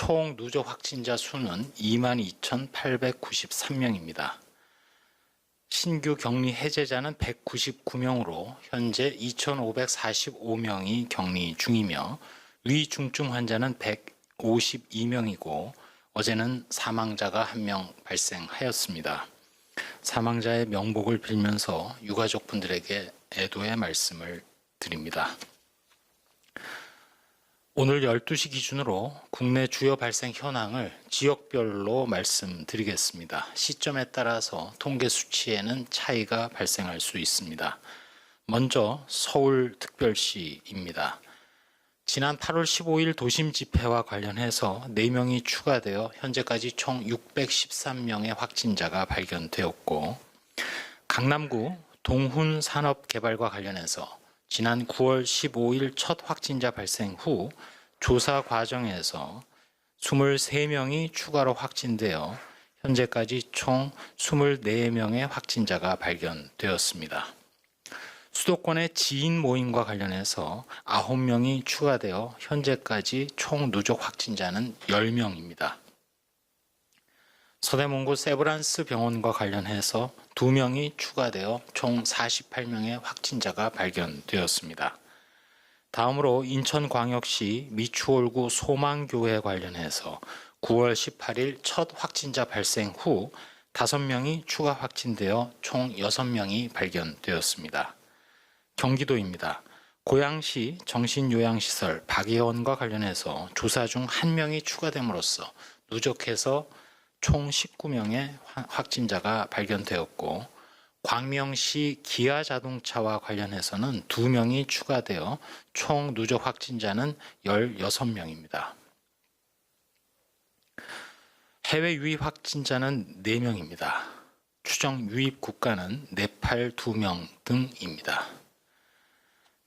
총 누적 확진자 수는 22,893명입니다. 신규 격리 해제자는 199명으로 현재 2,545명이 격리 중이며 위중증 환자는 152명이고 어제는 사망자가 1명 발생하였습니다. 사망자의 명복을 빌면서 유가족분들에게 애도의 말씀을 드립니다. 오늘 12시 기준으로 국내 주요 발생 현황을 지역별로 말씀드리겠습니다. 시점에 따라서 통계 수치에는 차이가 발생할 수 있습니다. 먼저 서울특별시입니다. 지난 8월 15일 도심 집회와 관련해서 4명이 추가되어 현재까지 총 613명의 확진자가 발견되었고, 강남구 동훈산업개발과 관련해서 지난 9월 15일 첫 확진자 발생 후 조사 과정에서 23명이 추가로 확진되어 현재까지 총 24명의 확진자가 발견되었습니다. 수도권의 지인 모임과 관련해서 9명이 추가되어 현재까지 총 누적 확진자는 10명입니다. 서대문구 세브란스 병원과 관련해서 2명이 추가되어 총 48명의 확진자가 발견되었습니다. 다음으로 인천광역시 미추홀구 소망교회 관련해서 9월 18일 첫 확진자 발생 후 5명이 추가 확진되어 총 6명이 발견되었습니다. 경기도입니다. 고양시 정신요양시설 박예원과 관련해서 조사 중 1명이 추가됨으로써 누적해서 총 19명의 확진자가 발견되었고, 광명시 기아자동차와 관련해서는 2명이 추가되어 총 누적 확진자는 16명입니다. 해외 유입 확진자는 4명입니다. 추정 유입 국가는 네팔 2명 등입니다.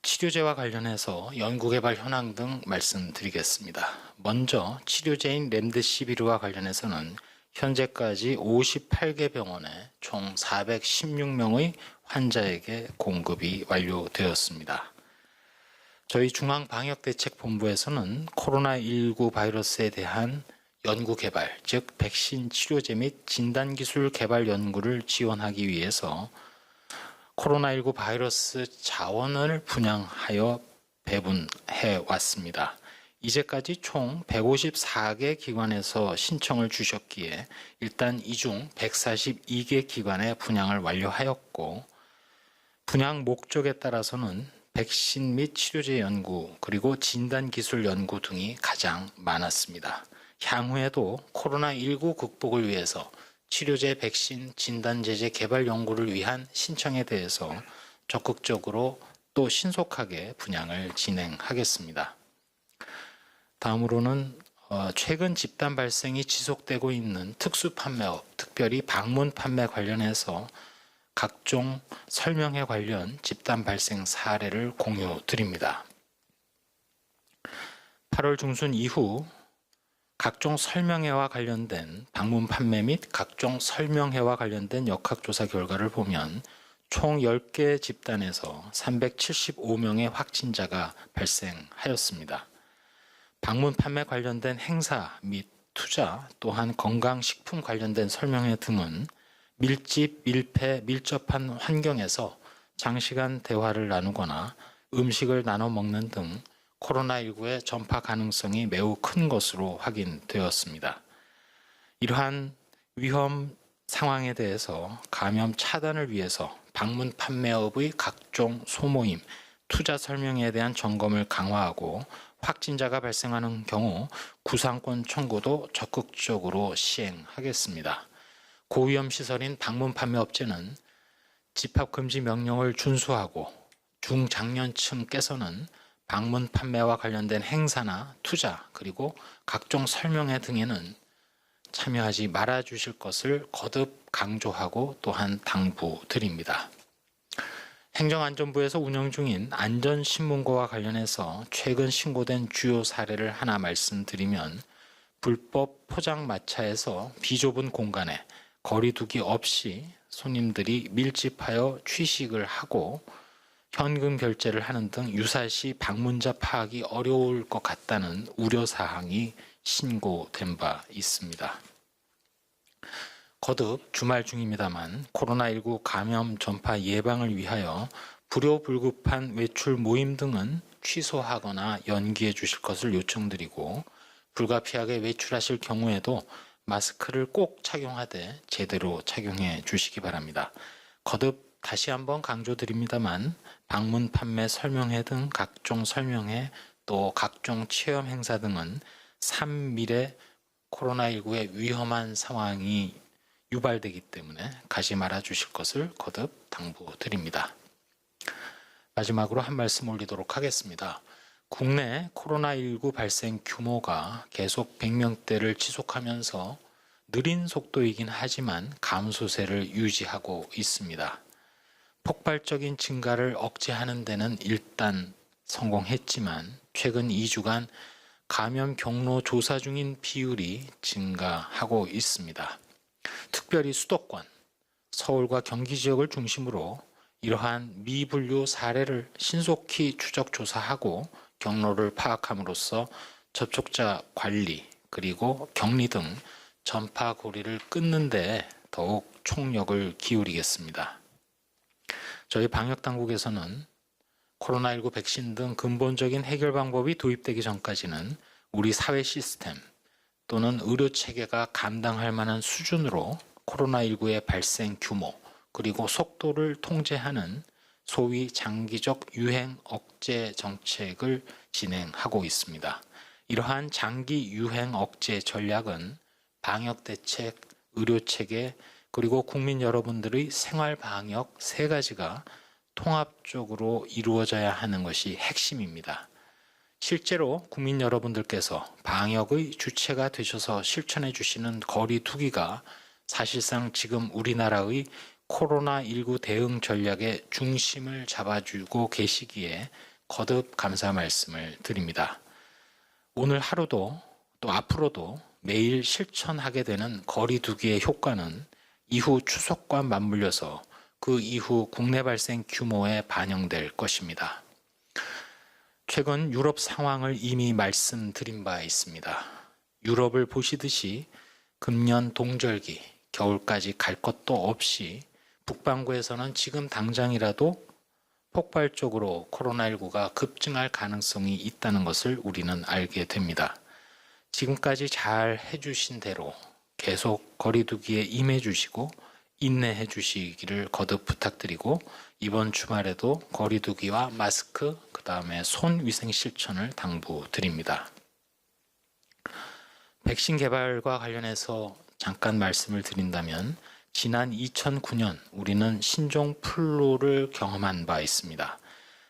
치료제와 관련해서 연구개발 현황 등 말씀드리겠습니다. 먼저 치료제인 렘데시비르와 관련해서는 현재까지 58개 병원에 총 416명의 환자에게 공급이 완료되었습니다. 저희 중앙방역대책본부에서는 코로나19 바이러스에 대한 연구개발, 즉 백신 치료제 및 진단기술 개발 연구를 지원하기 위해서 코로나19 바이러스 자원을 분양하여 배분해 왔습니다. 이제까지 총 154개 기관에서 신청을 주셨기에 일단 이 중 142개 기관에 분양을 완료하였고, 분양 목적에 따라서는 백신 및 치료제 연구 그리고 진단기술 연구 등이 가장 많았습니다. 향후에도 코로나19 극복을 위해서 치료제, 백신, 진단제제 개발 연구를 위한 신청에 대해서 적극적으로 또 신속하게 분양을 진행하겠습니다. 다음으로는 최근 집단 발생이 지속되고 있는 특수 판매업, 특별히 방문 판매 관련해서 각종 설명회 관련 집단 발생 사례를 공유드립니다. 8월 중순 이후 각종 설명회와 관련된 방문 판매 및 각종 설명회와 관련된 역학조사 결과를 보면 총 10개 집단에서 375명의 확진자가 발생하였습니다. 방문 판매 관련된 행사 및 투자, 또한 건강식품 관련된 설명회 등은 밀집, 밀폐, 밀접한 환경에서 장시간 대화를 나누거나 음식을 나눠 먹는 등 코로나19의 전파 가능성이 매우 큰 것으로 확인되었습니다. 이러한 위험 상황에 대해서 감염 차단을 위해서 방문 판매업의 각종 소모임, 투자 설명에 대한 점검을 강화하고 확진자가 발생하는 경우 구상권 청구도 적극적으로 시행하겠습니다. 고위험 시설인 방문 판매업체는 집합금지 명령을 준수하고 중장년층께서는 방문 판매와 관련된 행사나 투자 그리고 각종 설명회 등에는 참여하지 말아 주실 것을 거듭 강조하고 또한 당부드립니다. 행정안전부에서 운영 중인 안전신문고와 관련해서 최근 신고된 주요 사례를 하나 말씀드리면, 불법 포장마차에서 비좁은 공간에 거리두기 없이 손님들이 밀집하여 취식을 하고 현금 결제를 하는 등 유사시 방문자 파악이 어려울 것 같다는 우려사항이 신고된 바 있습니다. 거듭 주말 중입니다만 코로나19 감염 전파 예방을 위하여 불효불급한 외출 모임 등은 취소하거나 연기해 주실 것을 요청드리고, 불가피하게 외출하실 경우에도 마스크를 꼭 착용하되 제대로 착용해 주시기 바랍니다. 거듭 다시 한번 강조드립니다만 방문 판매 설명회 등 각종 설명회, 또 각종 체험 행사 등은 3일에 코로나19의 위험한 상황이 유발되기 때문에 가지 말아 주실 것을 거듭 당부드립니다. 마지막으로 한 말씀 올리도록 하겠습니다. 국내 코로나19 발생 규모가 계속 100명대를 지속하면서 느린 속도이긴 하지만 감소세를 유지하고 있습니다. 폭발적인 증가를 억제하는 데는 일단 성공했지만 최근 2주간 감염 경로 조사 중인 비율이 증가하고 있습니다. 특별히 수도권, 서울과 경기 지역을 중심으로 이러한 미분류 사례를 신속히 추적 조사하고 경로를 파악함으로써 접촉자 관리 그리고 격리 등 전파 고리를 끊는 데 더욱 총력을 기울이겠습니다. 저희 방역당국에서는 코로나19 백신 등 근본적인 해결 방법이 도입되기 전까지는 우리 사회 시스템 또는 의료 체계가 감당할 만한 수준으로 코로나19의 발생 규모 그리고 속도를 통제하는 소위 장기적 유행 억제 정책을 진행하고 있습니다. 이러한 장기 유행 억제 전략은 방역 대책, 의료 체계, 그리고 국민 여러분들의 생활 방역 세 가지가 통합적으로 이루어져야 하는 것이 핵심입니다. 실제로 국민 여러분들께서 방역의 주체가 되셔서 실천해 주시는 거리 두기가 사실상 지금 우리나라의 코로나19 대응 전략의 중심을 잡아주고 계시기에 거듭 감사 말씀을 드립니다. 오늘 하루도 또 앞으로도 매일 실천하게 되는 거리 두기의 효과는 이후 추석과 맞물려서 그 이후 국내 발생 규모에 반영될 것입니다. 최근 유럽 상황을 이미 말씀드린 바 있습니다. 유럽을 보시듯이 금년 동절기, 겨울까지 갈 것도 없이 북반구에서는 지금 당장이라도 폭발적으로 코로나19가 급증할 가능성이 있다는 것을 우리는 알게 됩니다. 지금까지 잘 해주신 대로 계속 거리두기에 임해 주시고 인내해 주시기를 거듭 부탁드리고, 이번 주말에도 거리두기와 마스크, 그 다음에 손 위생 실천을 당부드립니다. 백신 개발과 관련해서 잠깐 말씀을 드린다면 지난 2009년 우리는 신종플루를 경험한 바 있습니다.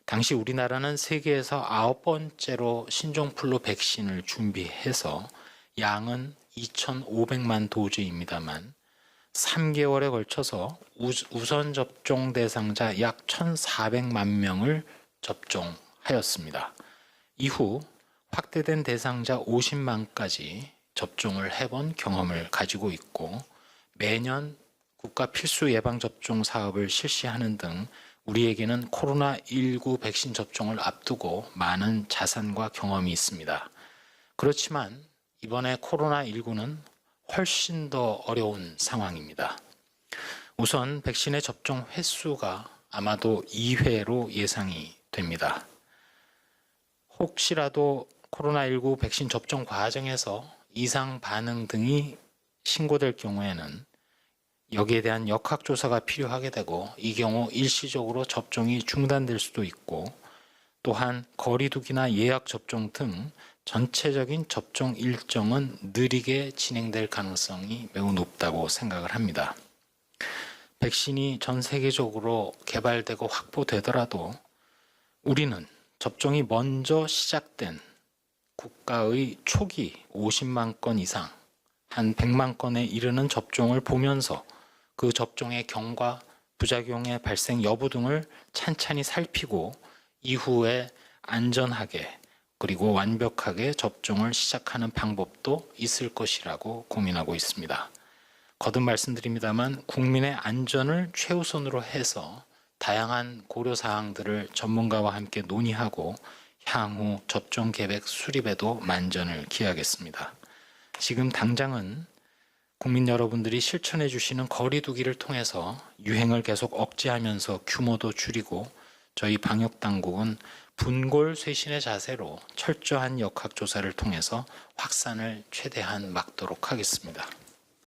당시 우리나라는 세계에서 9번째로 신종플루 백신을 준비해서 양은 2,500만 도즈입니다만 3개월에 걸쳐서 우선 접종 대상자 약 1,400만 명을 접종하였습니다. 이후 확대된 대상자 50만까지 접종을 해본 경험을 가지고 있고, 매년 국가 필수 예방접종 사업을 실시하는 등 우리에게는 코로나19 백신 접종을 앞두고 많은 자산과 경험이 있습니다. 그렇지만 이번에 코로나19는 훨씬 더 어려운 상황입니다. 우선 백신의 접종 횟수가 아마도 2회로 예상이 됩니다. 혹시라도 코로나19 백신 접종 과정에서 이상 반응 등이 신고될 경우에는 여기에 대한 역학조사가 필요하게 되고, 이 경우 일시적으로 접종이 중단될 수도 있고, 또한 거리두기나 예약 접종 등 전체적인 접종 일정은 느리게 진행될 가능성이 매우 높다고 생각을 합니다. 백신이 전 세계적으로 개발되고 확보되더라도 우리는 접종이 먼저 시작된 국가의 초기 50만 건 이상, 한 100만 건에 이르는 접종을 보면서 그 접종의 경과, 부작용의 발생 여부 등을 찬찬히 살피고 이후에 안전하게 그리고 완벽하게 접종을 시작하는 방법도 있을 것이라고 고민하고 있습니다. 거듭 말씀드립니다만 국민의 안전을 최우선으로 해서 다양한 고려사항들을 전문가와 함께 논의하고 향후 접종 계획 수립에도 만전을 기하겠습니다. 지금 당장은 국민 여러분들이 실천해 주시는 거리 두기를 통해서 유행을 계속 억제하면서 규모도 줄이고 저희 방역 당국은 분골 쇄신의 자세로 철저한 역학조사를 통해서 확산을 최대한 막도록 하겠습니다.